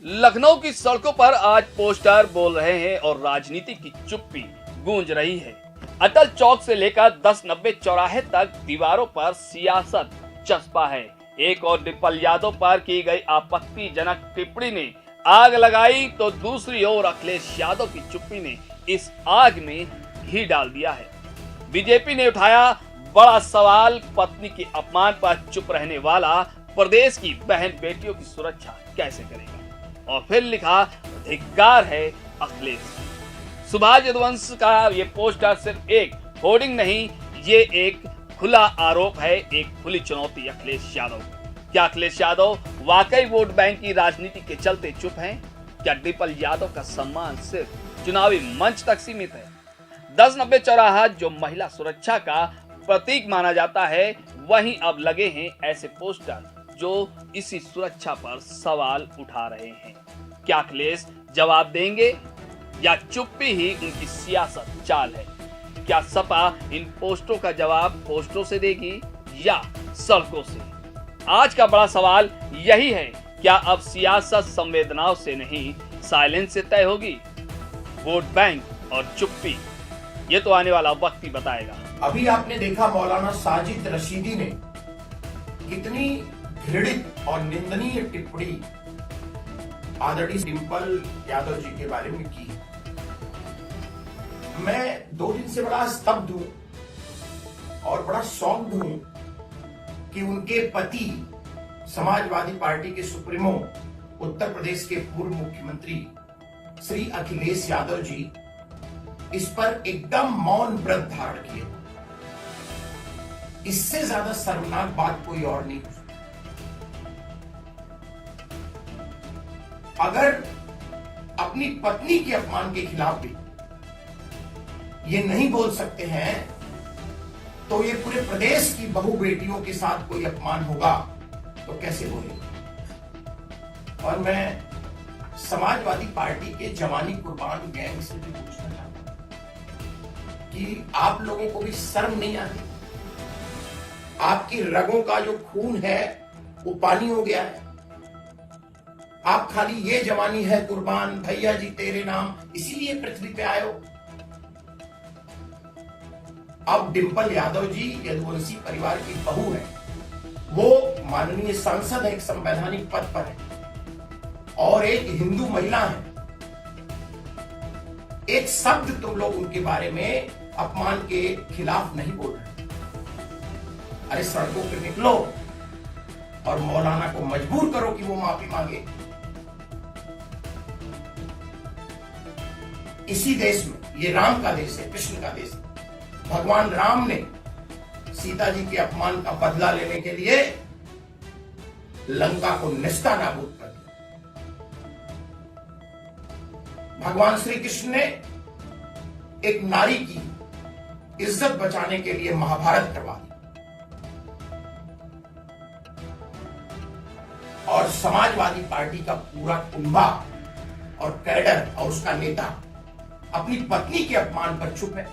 लखनऊ की सड़कों पर आज पोस्टर बोल रहे हैं और राजनीति की चुप्पी गूंज रही है। अटल चौक से लेकर 10-90 चौराहे तक दीवारों पर सियासत चस्पा है। एक और डिम्पल यादव पर की गई आपत्तिजनक टिप्पणी ने आग लगाई तो दूसरी ओर अखिलेश यादव की चुप्पी ने इस आग में घी डाल दिया है। बीजेपी ने उठाया बड़ा सवाल, पत्नी के अपमान पर चुप रहने वाला प्रदेश की बहन बेटियों की सुरक्षा कैसे करेगा? और फिर लिखा, धिक्कार है अखिलेश। सुभाष यदुवंश का ये पोस्टर सिर्फ एक होर्डिंग नहीं, ये एक खुला आरोप है, एक खुली चुनौती अखिलेश यादव। क्या अखिलेश यादव वाकई वोट बैंक की राजनीति के चलते चुप हैं? क्या डिम्पल यादव का सम्मान सिर्फ चुनावी मंच तक सीमित है? 10-90 चौराहा जो महिला सुरक्षा का प्रतीक माना जाता है, वहीं अब लगे हैं ऐसे पोस्टर जो इसी सुरक्षा पर सवाल उठा रहे हैं। क्या अखिलेश जवाब देंगे या चुप्पी ही उनकी सियासत चाल है? क्या सपा इन पोस्टरों का जवाब पोस्टरों से देगी या सड़कों से? आज का बड़ा सवाल यही है, क्या अब सियासत संवेदनाओं से नहीं साइलेंस से तय होगी? वोट बैंक और चुप्पी, ये तो आने वाला वक्त ही बताएगा। अभी आपने देखा मौलाना साजिद रशीदी ने कितनी घृणित और निंदनीय टिप्पणी आदरणीय डिम्पल यादव जी के बारे में की। मैं 2 दिन से बड़ा स्तब्ध हूं और बड़ा शॉक्ड हूं कि उनके पति समाजवादी पार्टी के सुप्रीमो उत्तर प्रदेश के पूर्व मुख्यमंत्री श्री अखिलेश यादव जी इस पर एकदम मौन व्रत धारण किए। इससे ज्यादा शर्मनाक बात कोई और नहीं हो सकती। अगर अपनी पत्नी के अपमान के खिलाफ भी ये नहीं बोल सकते हैं, तो ये पूरे प्रदेश की बहू बेटियों के साथ कोई अपमान होगा तो कैसे बोलेंगे? और मैं समाजवादी पार्टी के जवानी कुर्बान गैंग से भी पूछना चाहता हूं कि आप लोगों को भी शर्म नहीं आती? आपकी रगों का जो खून है वो पानी हो गया है। आप खाली ये जवानी है कुर्बान भैया जी तेरे नाम, इसीलिए पृथ्वी पे आए हो। अब डिम्पल यादव जी यदुवंशी परिवार की बहू है, वो माननीय सांसद है, एक संवैधानिक पद पर है और एक हिंदू महिला है। एक शब्द तुम लोग उनके बारे में अपमान के खिलाफ नहीं बोल रहे। अरे सड़कों पे निकलो और मौलाना को मजबूर करो कि वो माफी मांगे। इसी देश में, ये राम का देश है, कृष्ण का देश है। भगवान राम ने सीता जी के अपमान का बदला लेने के लिए लंका को नेस्तनाबूद कर दिया। भगवान श्री कृष्ण ने एक नारी की इज्जत बचाने के लिए महाभारत करवा दी और समाजवादी पार्टी का पूरा कुंभा और कैडर और उसका नेता अपनी पत्नी के अपमान पर चुप है।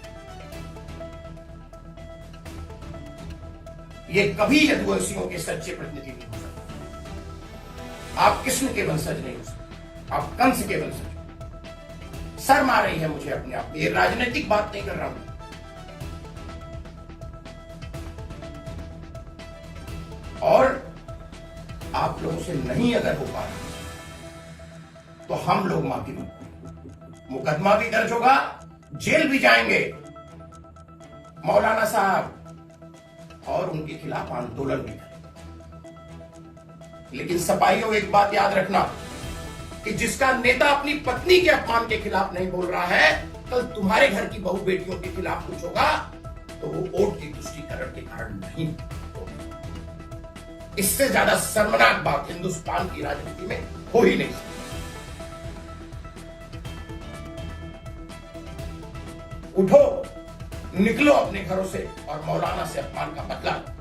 ये कभी यदुवंशियों के सच्चे प्रतिनिधि नहीं हो सकते। आप कृष्ण के वंशज नहीं हो सकते, आप कंस के वंशज हो। शर्म आ रही है मुझे अपने आप में। ये राजनीतिक बात नहीं कर रहा हूं। और आप लोगों से नहीं अगर हो पा रहा तो हम लोग माफी मांगेंगे, मुकदमा भी दर्ज होगा, जेल भी जाएंगे मौलाना साहब, और उनके खिलाफ आंदोलन भी करेंगे। लेकिन सपाइयों, एक बात याद रखना कि जिसका नेता अपनी पत्नी के अपमान के खिलाफ नहीं बोल रहा है, कल तुम्हारे घर की बहू बेटियों के खिलाफ कुछ होगा तो वो वोट की तुष्टीकरण के कारण नहीं होगा। इससे ज्यादा शर्मनाक बात हिंदुस्तान की राजनीति में हो ही नहीं सकती। उठो, निकलो अपने घरों से और मौलाना से अपमान का बदला लो।